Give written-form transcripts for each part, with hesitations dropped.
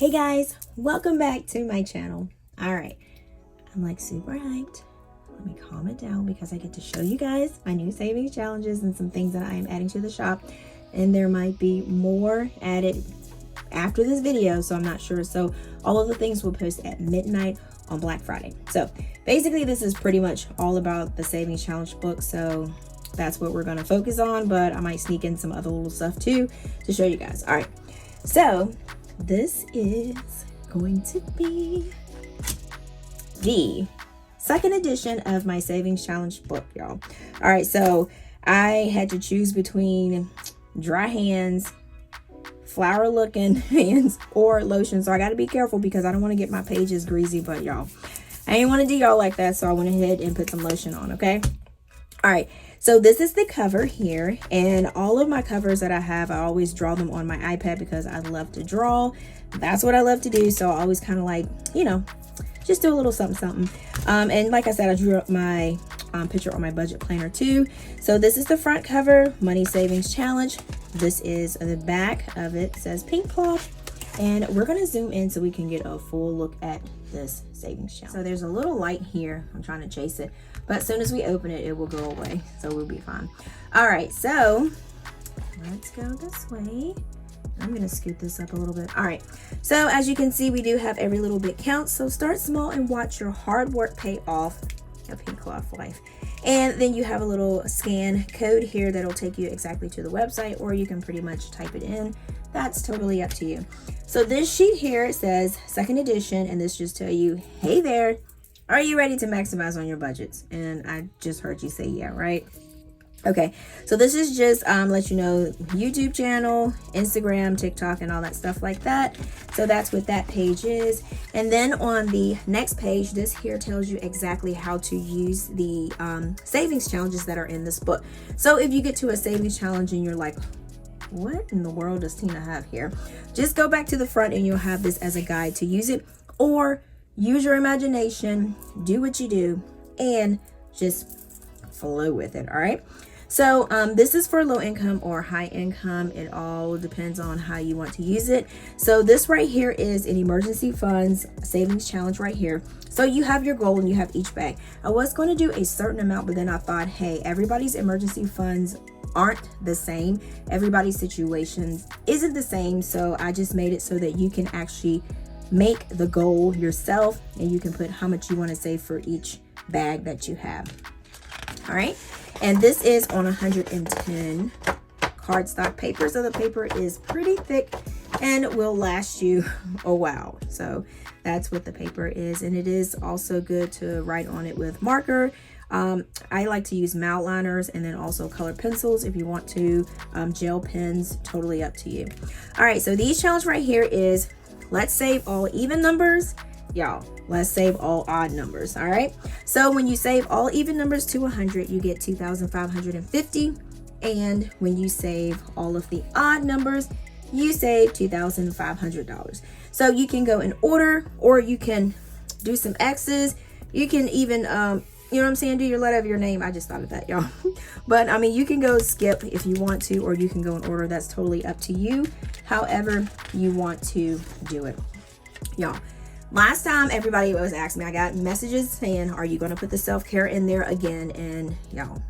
Hey guys, welcome back to my channel. All right, I'm like super hyped. Let me calm it down because I get to show you guys my new savings challenges and some things that I am adding to the shop. And there might be more added after this video, so I'm not sure. So all of the things will post at midnight on Black Friday. So basically this is pretty much all about the savings challenge book. So that's what we're going to focus on, but I might sneak in some other little stuff too to show you guys. All right, so this is going to be the second edition of my savings challenge book, y'all. All right, so I had to choose between dry hands, flower looking hands, or lotion. So I got to be careful because I don't want to get my pages greasy, but y'all, I ain't want to do y'all like that. So I went ahead and put some lotion on. Okay. All right. So this is the cover here, and all of my covers that I have, I always draw them on my iPad because I love to draw. That's what I love to do. So I always kind of like, you know, just do a little something. And like I said, I drew up my picture on my budget planner too. So this is the front cover, Money Savings Challenge. This is the back of it. It says Pinkecloth. And we're going to zoom in so we can get a full look at this savings challenge. So there's a little light here. I'm trying to chase it, but as soon as we open it, it will go away. So we'll be fine. All right, so let's go this way. I'm going to scoot this up a little bit. All right, so as you can see, we do have every little bit counts. So start small and watch your hard work pay off. A Pinkecloth life. And then you have a little scan code here that'll take you exactly to the website, or you can pretty much type it in. That's totally up to you. So this sheet here, it says second edition, and this just tell you, hey there, are you ready to maximize on your budgets? And I just heard you say yeah, right? Okay, so this is just let you know YouTube channel, Instagram, TikTok, and all that stuff like that. So that's what that page is. And then on the next page, this here tells you exactly how to use the savings challenges that are in this book. So if you get to a savings challenge and you're like, what in the world does Tina have here? Just go back to the front and you'll have this as a guide to use it, or use your imagination, do what you do, and just flow with it. All right. So this is for low income or high income. It all depends on how you want to use it. So this right here is an emergency funds savings challenge right here. So you have your goal and you have each bag. I was going to do a certain amount, but then I thought, hey, everybody's emergency funds aren't the same. Everybody's situations isn't the same. So I just made it so that you can actually make the goal yourself, and you can put how much you want to save for each bag that you have. All right. And this is on 110 cardstock paper. So the paper is pretty thick and will last you a while. So that's what the paper is. And it is also good to write on it with marker. I like to use mallet liners and then also colored pencils if you want to. Gel pens, totally up to you. All right, so these challenge right here is let's save all even numbers. Y'all, let's save all odd numbers. All right, so when you save all even numbers to 100, you get 2,550, and when you save all of the odd numbers, you save $2,500. So you can go in order, or you can do some X's. You can even you know what I'm saying, do your letter of your name. I just thought of that, y'all. But I mean, you can go skip if you want to, or you can go in order. That's totally up to you, however you want to do it, y'all. Last time everybody was asking me, I got messages saying, are you going to put the self-care in there again? And y'all,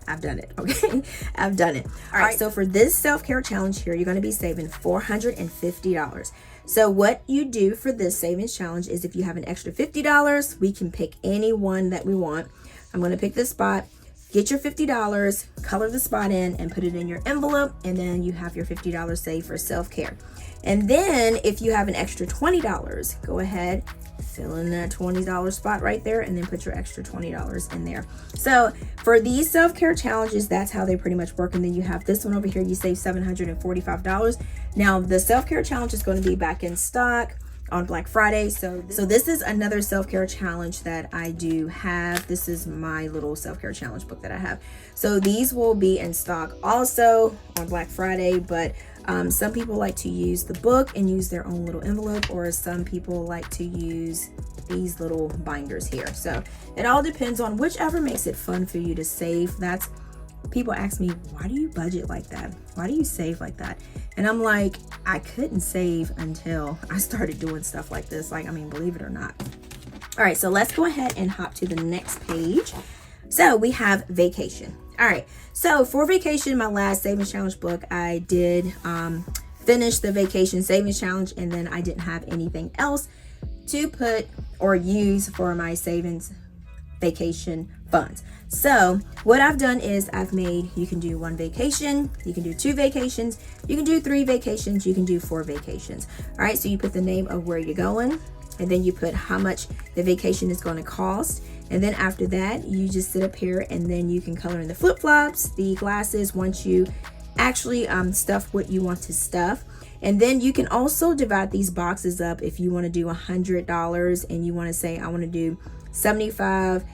I've done it. Okay, I've done it. All right, so for this self-care challenge here, you're going to be saving $450. So what you do for this savings challenge is if you have an extra $50, we can pick any one that we want. I'm going to pick this spot. Get your $50, color the spot in, and put it in your envelope, and then you have your $50 saved for self-care. And then if you have an extra $20, go ahead, fill in that $20 spot right there, and then put your extra $20 in there. So for these self-care challenges, that's how they pretty much work. And then you have this one over here, you save $745. Now the self-care challenge is going to be back in stock on Black Friday. So this is another self-care challenge that I do have. This is my little self-care challenge book that I have. So these will be in stock also on Black Friday, but some people like to use the book and use their own little envelope, or some people like to use these little binders here. So it all depends on whichever makes it fun for you to save. That's people ask me, why do you budget like that? Why do you save like that? And I'm like, I couldn't save until I started doing stuff like this. Like, I mean, believe it or not. All right, so let's go ahead and hop to the next page. So we have vacation. All right, so for vacation, my last savings challenge book, I did finish the vacation savings challenge, and then I didn't have anything else to put or use for my savings vacation funds. So what I've done is I've made, you can do 1 vacation, you can do 2 vacations, you can do 3 vacations, you can do 4 vacations. All right, so you put the name of where you're going, and then you put how much the vacation is going to cost. And then after that, you just sit up here, and then you can color in the flip-flops, the glasses, once you actually stuff what you want to stuff. And then you can also divide these boxes up. If you want to do $100 and you want to say, I want to do 75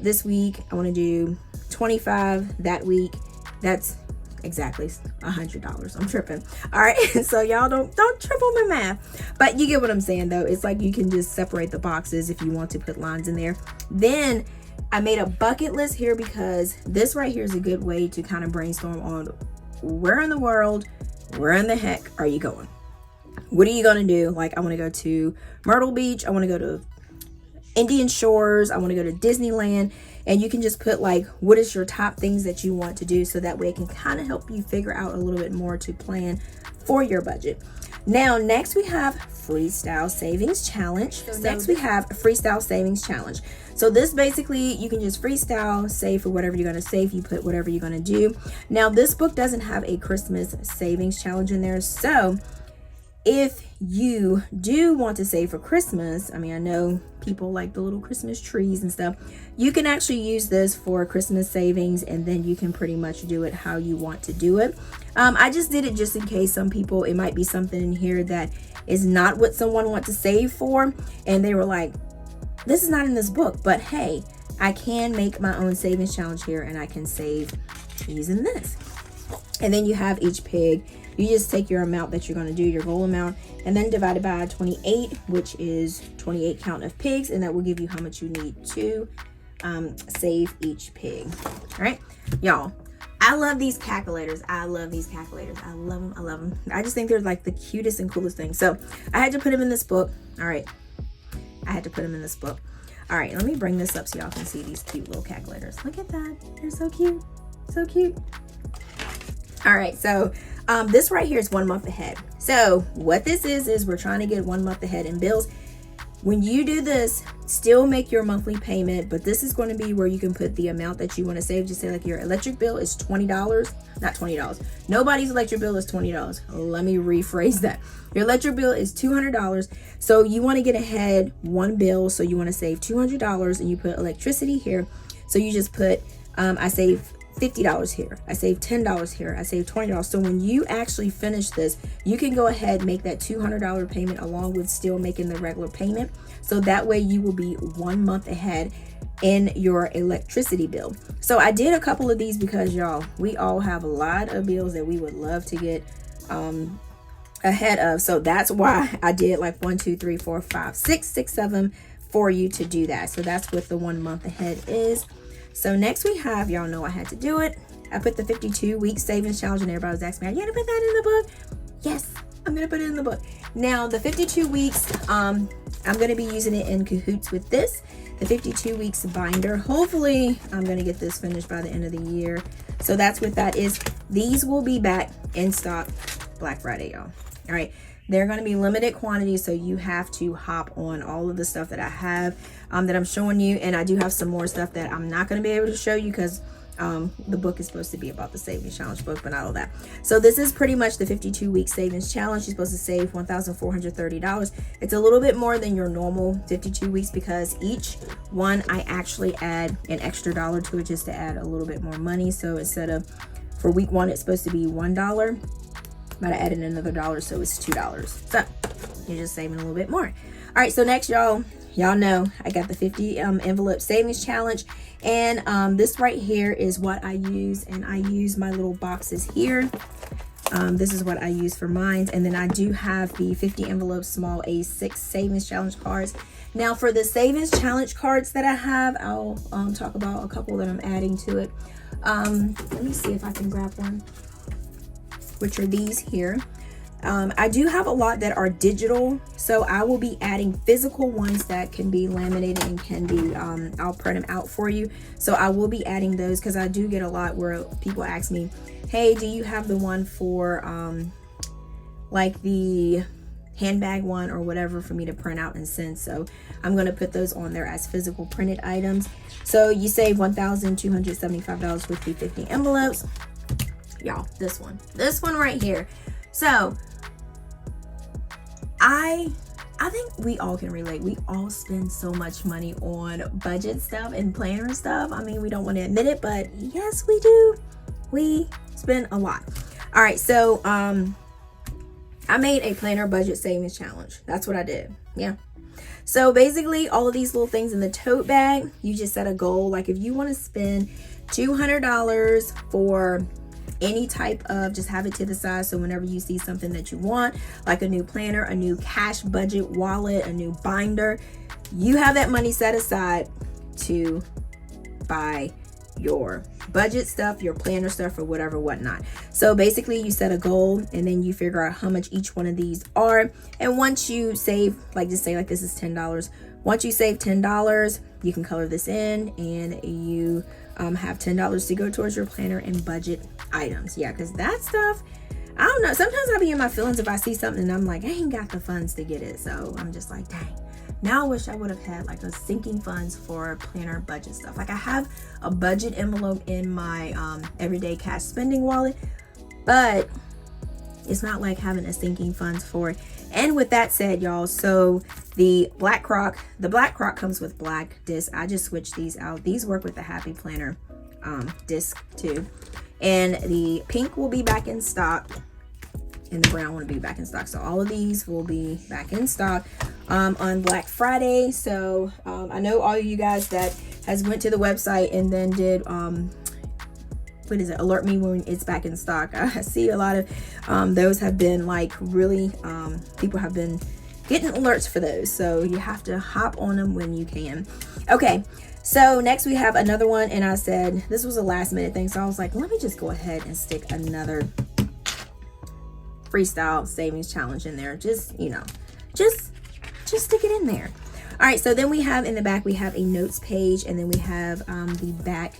this week, I want to do 25 that week, that's exactly $100. I'm tripping. All right, so y'all don't trip on my math, but you get what I'm saying though. It's like you can just separate the boxes if you want to put lines in there. Then I made a bucket list here because this right here is a good way to kind of brainstorm on where in the world, where in the heck are you going? What are you going to do? Like, I want to go to Myrtle Beach, I want to go to Indian Shores, I want to go to Disneyland. And you can just put like, what is your top things that you want to do, so that way it can kind of help you figure out a little bit more to plan for your budget. Now, next we have Freestyle Savings Challenge. So next we have a Freestyle Savings Challenge. So this basically, you can just freestyle, save for whatever you're going to save. You put whatever you're going to do. Now, this book doesn't have a Christmas savings challenge in there. So if you do want to save for Christmas, I mean, I know people like the little Christmas trees and stuff. You can actually use this for Christmas savings, and then you can pretty much do it how you want to do it. I just did it just in case some people, it might be something in here that is not what someone wants to save for, and they were like, this is not in this book, but hey, I can make my own savings challenge here, and I can save using this. And then you have each pig. You just take your amount that you're going to do, your goal amount, and then divide it by 28, which is 28 count of pigs, and that will give you how much you need to save each pig. All right, y'all, I love these calculators. I love these calculators. I love them. I love them. I just think they're like the cutest and coolest thing. So I had to put them in this book. All right, I had to put them in this book. All right, let me bring this up so y'all can see these cute little calculators. Look at that. They're so cute. So cute. All right, so this right here is 1 month ahead. So what this is we're trying to get 1 month ahead in bills. When you do this, still make your monthly payment, but this is going to be where you can put the amount that you want to save. Just say like your electric bill is $20, not $20. Nobody's electric bill is $20. Let me rephrase that. Your electric bill is $200. So you want to get ahead 1 bill. So you want to save $200, and you put electricity here. So you just put, I save $50 here, I save $10 here, I save $20. So when you actually finish this, you can go ahead and make that $200 payment along with still making the regular payment. So that way you will be 1 month ahead in your electricity bill. So I did a couple of these because y'all, we all have a lot of bills that we would love to get ahead of. So that's why I did like 1, 2, 3, 4, 5, 6, 7 for you to do that. So that's what the 1 month ahead is. So next we have, y'all know I had to do it. I put the 52-week savings challenge, and everybody was asking me, are you gonna put that in the book? Yes, I'm gonna put it in the book. Now the 52 weeks, I'm gonna be using it in cahoots with this, the 52 weeks binder. Hopefully I'm gonna get this finished by the end of the year. So that's what that is. These will be back in stock Black Friday, y'all. All right. They're going to be limited quantities, so you have to hop on all of the stuff that I have that I'm showing you. And I do have some more stuff that I'm not going to be able to show you because the book is supposed to be about the savings challenge book, but not all that. So this is pretty much the 52-week savings challenge. You're supposed to save $1,430. It's a little bit more than your normal 52 weeks because each one I actually add an extra dollar to it just to add a little bit more money. So instead of, for week 1, it's supposed to be $1. But I added another $1, so it's $2. So you're just saving a little bit more. All right, so next, y'all know I got the 50 envelope savings challenge, and this right here is what I use, and I use my little boxes here This is what I use for mine. And then I do have the 50 envelope small A6 savings challenge cards. Now for the savings challenge cards that I have, I'll talk about a couple that I'm adding to it. Let me see if I can grab one, which are these here. I do have a lot that are digital, so I will be adding physical ones that can be laminated and can be, I'll print them out for you. So I will be adding those because I do get a lot where people ask me, hey, do you have the one for like the handbag one or whatever for me to print out and send? So I'm going to put those on there as physical printed items. So you save $1,275 with the 50 envelopes. Y'all, this one right here. So I think we all can relate. We all spend so much money on budget stuff and planner stuff. I mean, we don't want to admit it, but yes, we do. We spend a lot. All right, so I made a planner budget savings challenge. That's what I did. Yeah. So basically all of these little things in the tote bag, you just set a goal. Like if you want to spend $200 for any type of, just have it to the side, so whenever you see something that you want, like a new planner, a new cash budget wallet, a new binder, you have that money set aside to buy your budget stuff, your planner stuff, or whatever, whatnot. So basically you set a goal and then you figure out how much each one of these are. And once you save, like just say like this is $10. Once you save $10, you can color this in and you have $10 to go towards your planner and budget items. Yeah, because that stuff, I don't know, sometimes I'll be in my feelings if I see something and I'm like, I ain't got the funds to get it. So I'm just like, dang, now I wish I would have had like a sinking funds for planner budget stuff. Like I have a budget envelope in my everyday cash spending wallet, but it's not like having a sinking funds for it. And with that said, y'all, so the black crock comes with black disc. I just switched these out. These work with the Happy Planner disc too. And the pink will be back in stock and the brown will be back in stock. So all of these will be back in stock on Black Friday. So I know all of you guys that has went to the website and then did what is it, alert me when it's back in stock. I see a lot of those have been like really people have been getting alerts for those, so you have to hop on them when you can. Okay, so next we have another one, and I said this was a last minute thing, so I was like, let me just go ahead and stick another freestyle savings challenge in there. Just, you know, just stick it in there. All right, so then we have in the back we have a notes page, and then we have the back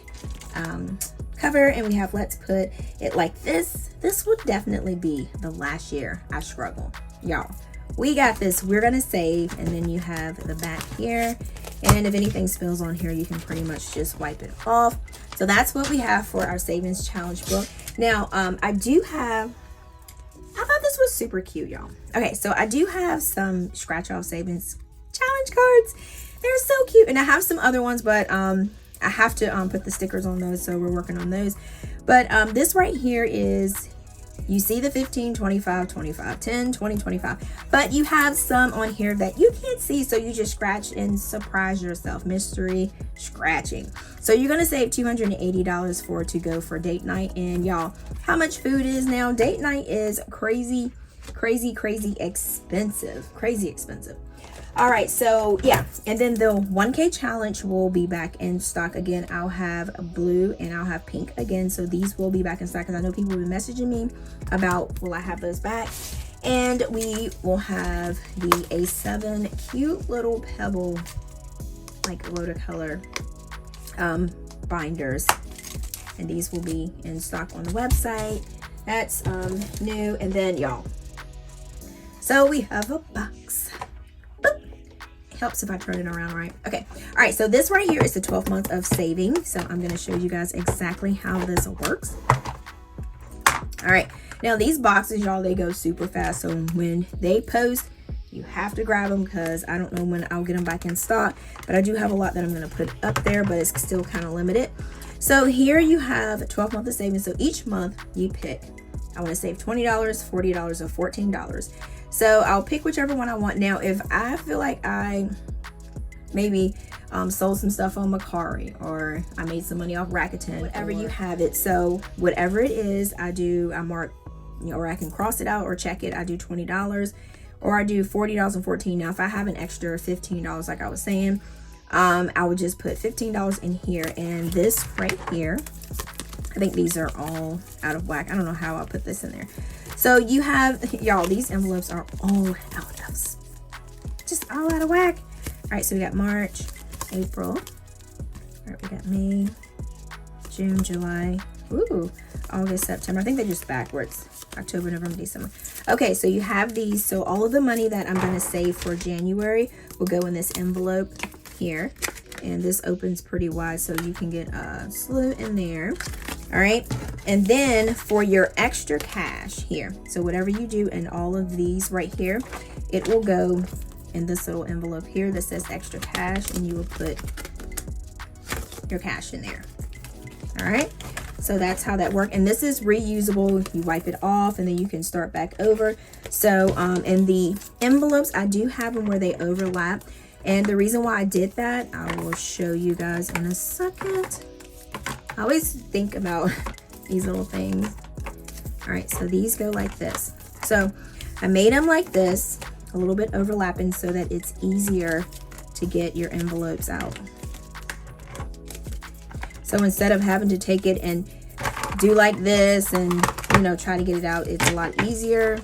cover, and we have let's put it like this. This would definitely be the last year I struggled. Y'all, we got this. We're gonna save. And then you have the back here, and if anything spills on here, you can pretty much just wipe it off. So that's what we have for our savings challenge book. Now I thought this was super cute, y'all. Okay, so I do have some scratch off savings challenge cards. They're so cute, and I have some other ones, but I have to put the stickers on those, so we're working on those. But this right here is, you see the 15, 25, 25, 10, 20, 25, but you have some on here that you can't see, so you just scratch and surprise yourself. Mystery scratching. So you're gonna save $280 for to go for date night. And y'all, how much food is now? Date night is crazy expensive. All right, so yeah, and then the 1K challenge will be back in stock again. I'll have blue and I'll have pink again, so these will be back in stock because I know people have been messaging me about will I have those back. And we will have the A7 cute little pebble, like watercolor binders, and these will be in stock on the website. That's new. And then y'all, so we have a box. Helps if I turn it around right. Okay, all right, so this right here is the 12 months of saving. So I'm going to show you guys exactly how this works. All right, now these boxes, y'all, they go super fast. So when they post, you have to grab them because I don't know when I'll get them back in stock, but I do have a lot that I'm going to put up there, but it's still kind of limited. So here you have 12 months of savings. So each month you pick, I want to save $20, $40, or $14. So I'll pick whichever one I want. Now, if I feel like I maybe sold some stuff on Mercari, or I made some money off Rakuten, whatever you have it. So whatever it is, I mark or I can cross it out or check it. I do $20, or I do $40.14. Now, if I have an extra $15, like I was saying, I would just put $15 in here. And this right here, I think these are all out of whack. I don't know how I'll put this in there. So you have, y'all, these envelopes are all out of, just all out of whack. All right, so we got March, April. All right, we got May, June, July, ooh, August, September. I think they're just backwards. October, November, December. Okay, so you have these. So all of the money that I'm going to save for January will go in this envelope here. And this opens pretty wide, so you can get a slew in there. All right, and then for your extra cash here, so whatever you do in all of these right here, it will go in this little envelope here that says extra cash, and you will put your cash in there. All right, so that's how that works. And this is reusable. You wipe it off and then you can start back over. So in the envelopes, I do have them where they overlap, and the reason why I did that, I will show you guys in a second. I always think about these little things. All right, so these go like this. So I made them like this, a little bit overlapping, so that it's easier to get your envelopes out. So instead of having to take it and do like this and, you know, try to get it out, it's a lot easier.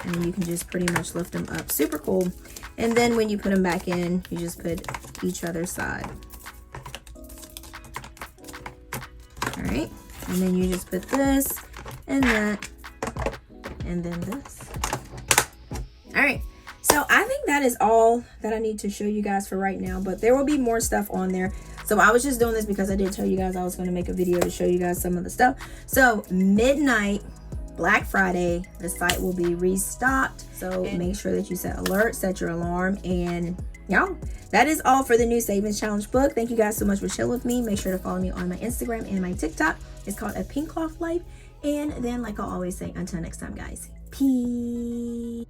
And then you can just pretty much lift them up. Super cool. And then when you put them back in, you just put each other side. All right, and then you just put this and that, and then this. All right, so I think that is all that I need to show you guys for right now, but there will be more stuff on there. So I was just doing this because I did tell you guys I was going to make a video to show you guys some of the stuff. So midnight, Black Friday, the site will be restocked. So make sure that you set alerts, set your alarm, and y'all, that is all for the new Savings Challenge book. Thank you guys so much for chilling with me. Make sure to follow me on my Instagram and my TikTok. It's called A Pinkecloth Life. And then, like I always say, until next time, guys, peace.